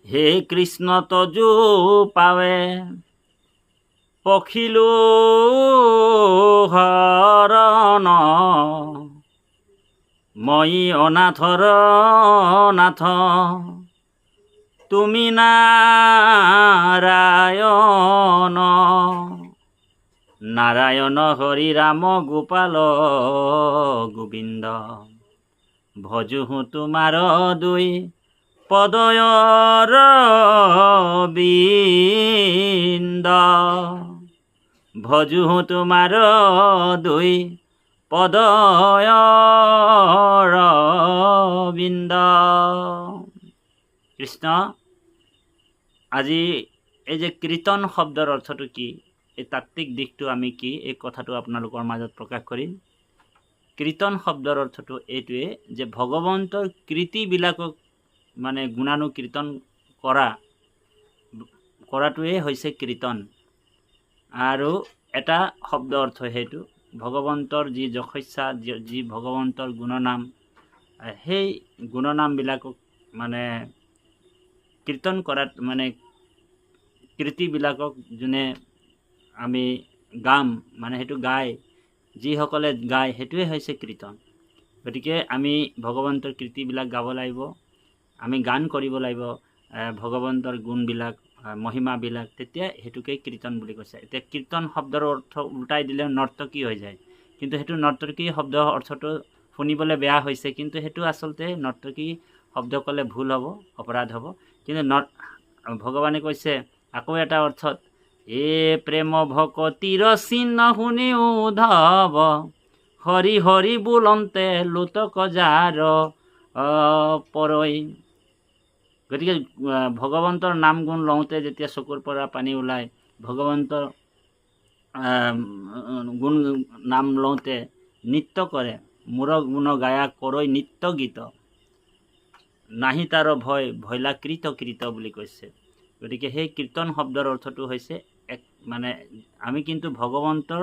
হে কৃষ্ণ তজু পাৱে পখিলো হৰণ মই অনাথৰ নাথ তুমি নাৰায়ণ নারায়ণ হরি রাম গোপাল গোবিন্দ ভজুহু তোমার দুই পদয়র বিন্দ ভজুহু তোমার দুই পদয়র বিন্দ। কৃষ্ণ, আজি এই যে কীৰ্তন শব্দৰ অৰ্থটো কি, এই তাত্ত্বিক দিশটো আমি কি, এই কথাটো আপোনালোকৰ মাজত প্ৰকাশ কৰিম। কীৰ্তন শব্দৰ অৰ্থটো এইটোৱে যে ভগৱন্তৰ কৃতিবিলাকক মানে গুণানুকীৰ্তন কৰাটোৱে হৈছে কীৰ্তন। আৰু এটা শব্দ অৰ্থ সেইটো ভগৱন্তৰ যি যশস্যা, যি ভগৱন্তৰ গুণনাম, সেই গুণনামবিলাকক মানে কীৰ্তন কৰাত মানে কৃতিবিলাকক যোনে আমি গাম, মানে সেইটো গায়, যিসকলে গায় সেইটোৱে হৈছে কীৰ্তন। গতিকে আমি ভগৱন্তৰ কৃতিবিলাক গাব লাগিব, আমি গান কৰিব লাগিব ভগৱন্তৰ গুণবিলাক, মহিমাবিলাক, তেতিয়া সেইটোকে কীৰ্তন বুলি কৈছে। এতিয়া কীৰ্তন শব্দৰ অৰ্থ উল্টাই দিলে নৰ্তকী হৈ যায়, কিন্তু সেইটো নৰ্তকী শব্দ অৰ্থটো শুনিবলৈ বেয়া হৈছে, কিন্তু সেইটো আচলতে নৰ্তকী শব্দ ক'লে ভুল হ'ব, অপৰাধ হ'ব। কিন্তু ভগৱানে কৈছে আকৌ এটা অৰ্থত, এ প্ৰেম ভকতিৰ চিহ্ন শুনি উদ্ধৱ হৰি হৰি বোলন্তে লোতক যাৰ পৰৈ। গতিকে ভগৱন্তৰ নাম গুণ লওঁতে যেতিয়া চকুৰ পৰা পানী ওলায়, ভগৱন্তৰ গুণ নাম লওঁতে নৃত্য কৰে, মোৰ গুণ গায়া কৰৈ নিত্য গীত, নাহি তাৰ ভয় ভৈলা কৃত কৃত বুলি কৈছে। গতিকে সেই কীৰ্তন শব্দৰ অৰ্থটো হৈছে মানে আমি কিন্তু ভগৱন্তৰ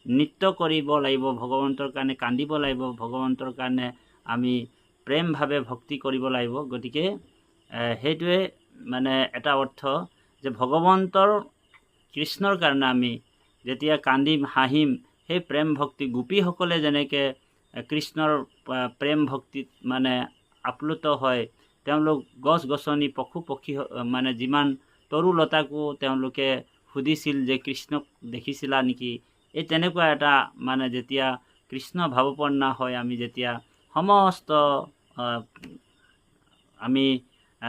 নৃত্য কৰিব লাগিব, ভগৱন্তৰ কাৰণে কান্দিব লাগিব, ভগৱন্তৰ কাৰণে আমি প্ৰেমভাৱে ভক্তি কৰিব লাগিব। গতিকে সেইটোৱে মানে এটা অৰ্থ যে ভগৱন্তৰ কৃষ্ণৰ কাৰণে আমি যেতিয়া কান্দিম, হাঁহিম, সেই প্ৰেম ভক্তি গোপীসকলে যেনেকৈ কৃষ্ণৰ প্ৰেম ভক্তিত মানে আপ্লুত হয়, তেওঁলোক গছ গছনি পশু পক্ষী মানে যিমান তৰুলতাকো তেওঁলোকে সুধিছিল যে কৃষ্ণক দেখিছিলা নেকি। এই তেনেকুৱা এটা মানে যেতিয়া কৃষ্ণ ভাৱপূৰ্ণ হয়, আমি যেতিয়া সমস্ত আমি